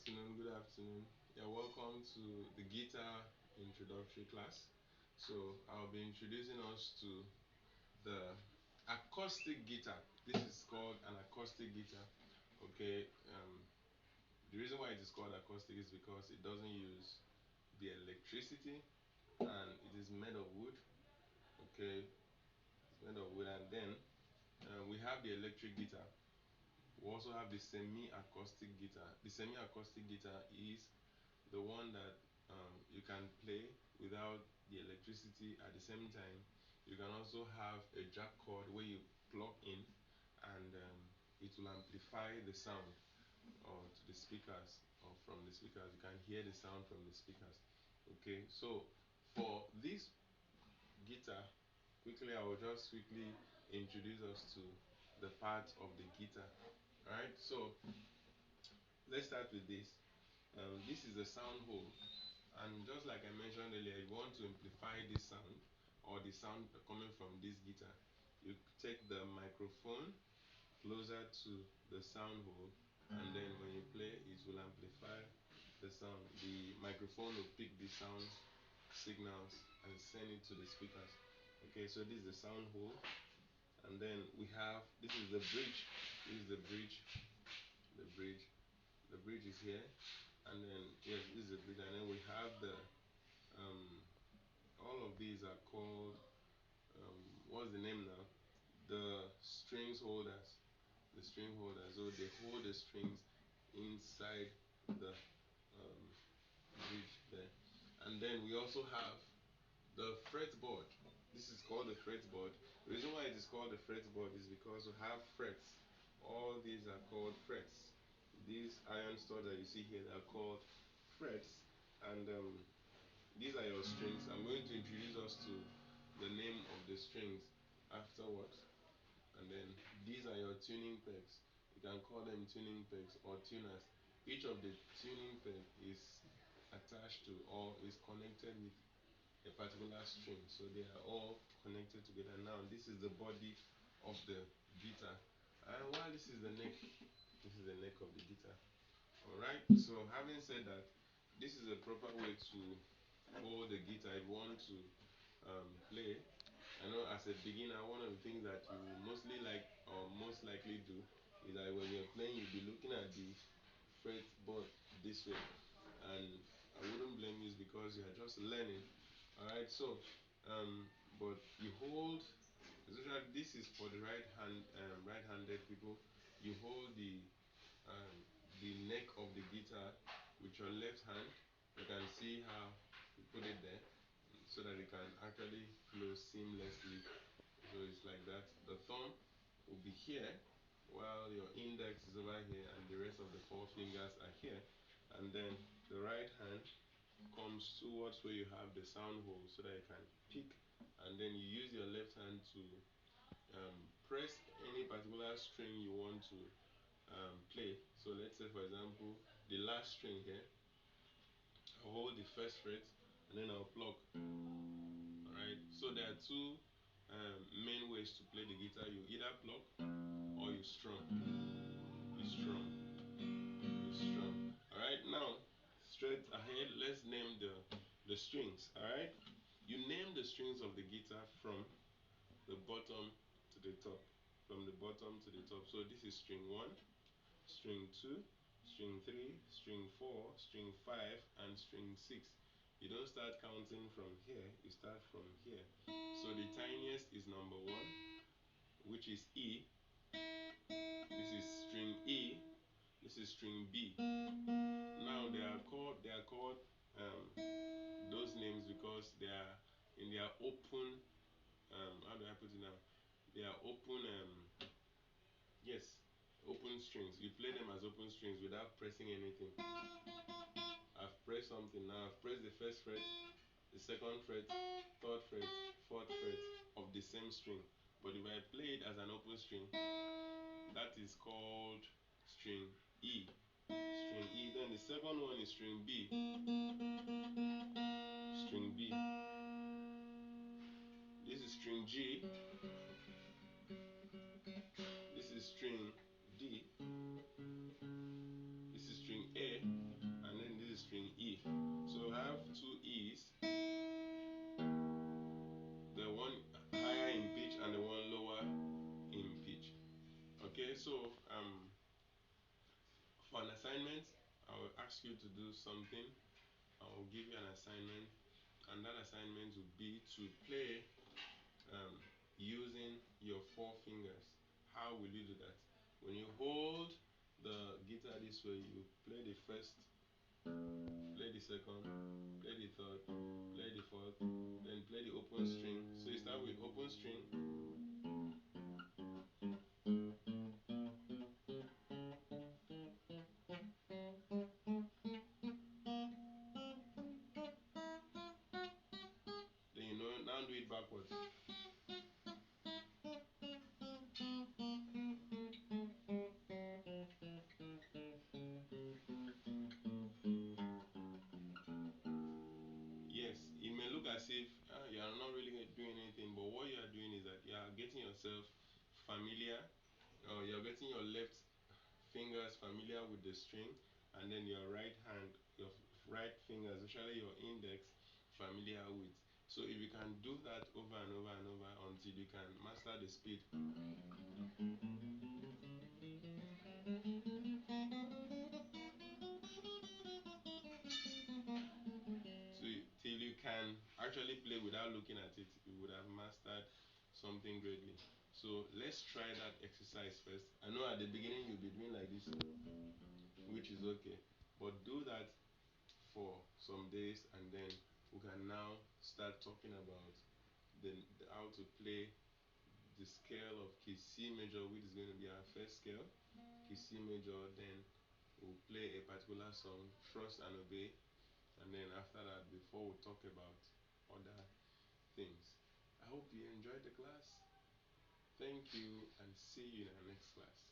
afternoon, good afternoon. Yeah, welcome to the guitar introductory class. So I'll be introducing us to the acoustic guitar. This is called an acoustic guitar. Okay, the reason why it is called acoustic is because it doesn't use the electricity and it is made of wood. Okay, it's made of wood, and then we have the electric guitar. We also have the semi-acoustic guitar. The semi-acoustic guitar is the one that you can play without the electricity. At the same time, you can also have a jack cord where you plug in, and it will amplify the sound or to the speakers, or from the speakers you can hear the sound from the speakers. Okay, so for this guitar, quickly I will just quickly introduce us to the parts of the guitar. All right, so let's start with this. This is the sound hole, and just like I mentioned earlier, if you want to amplify this sound or the sound coming from this guitar, you take the microphone closer to the sound hole, and then when you play it will amplify the sound. The microphone will pick the sound signals and send it to the speakers. Okay, so this is the sound hole, and then we have, this is the bridge. This is the bridge. The bridge is here, and then yes, this is the bridge, and then we have the um all of these are called what's the name now, the strings holders. The string holders, so they hold the strings inside the bridge there. And then we also have the fretboard. This is called the fretboard. The reason why it is called the fretboard is because we have frets. All these are called frets. These iron studs that you see here, they are called frets, and these are your strings. I'm going to introduce us to the name of the strings afterwards, and then these are your tuning pegs. You can call them tuning pegs or tuners. Each of the tuning peg is attached to or is connected with a particular string, so they are all connected together. Now this is the body of the guitar, and while this is the neck, this is the neck of the guitar. All right, so having said that, this is a proper way to hold the guitar if you want to play. I know as a beginner, one of the things that you mostly like or most likely do is that when you're playing, you'll be looking at the fretboard this way, and I wouldn't blame you because you are just learning. All right, so but you hold, especially this is for the right-handed people. You hold the neck of the guitar with your left hand. You can see how you put it there so that it can actually flow seamlessly. So it's like that. The thumb will be here while your index is over here and the rest of the four fingers are here. And then the right hand comes towards where you have the sound hole so that you can pick, and then you use your left hand to press any particular string you want to play. So let's say for example the last string here, I'll hold the first fret and then I'll pluck. Alright, so there are two main ways to play the guitar. You either pluck or you strum. You strum. You strum. Alright, now straight ahead, let's name the strings. Alright, you name the strings of the guitar from the bottom to the top. From the bottom to the top. So this is string 1, string 2, string 3, string 4, string 5, and string 6. You don't start counting from here, you start from here. So the tiniest is number 1, which is E. This is string E. This is string B. Now they are called those names because they are in their open how do I put it now? They are open yes, open strings. You play them as open strings without pressing anything. I've pressed something now. I've pressed the first fret, the second fret, third fret, fourth fret of the same string. But if I play it as an open string, that is called string E. String E. Then the second one is string B. String B. This is string G. This is string D. This is string A. assignment, I will ask you to do something. I will give you an assignment, and that assignment will be to play using your four fingers. How will you do that? When you hold the guitar this way, you play the first, play the second, play the third, play the fourth, then play the open string. So you start with open string, then you know now do it backwards. Yes, it may look as if you are not really doing anything, but what you are doing is that you are getting yourself familiar, or you are getting your left fingers familiar with the string, and then your right hand, your right finger, especially your index, familiar with. So if you can do that over and over and over until you can master the speed. So till you can actually play without looking at it, you would have mastered something greatly. So let's try that exercise first. I know at the beginning you'll be doing like this, which is okay, but do that for some days, and then we can now start talking about the how to play the scale of key C major, which is going to be our first scale, key C major. Then we'll play a particular song, Trust and Obey, and then after that, before we talk about other things. I hope you enjoyed the class. Thank you, and see you in our next class.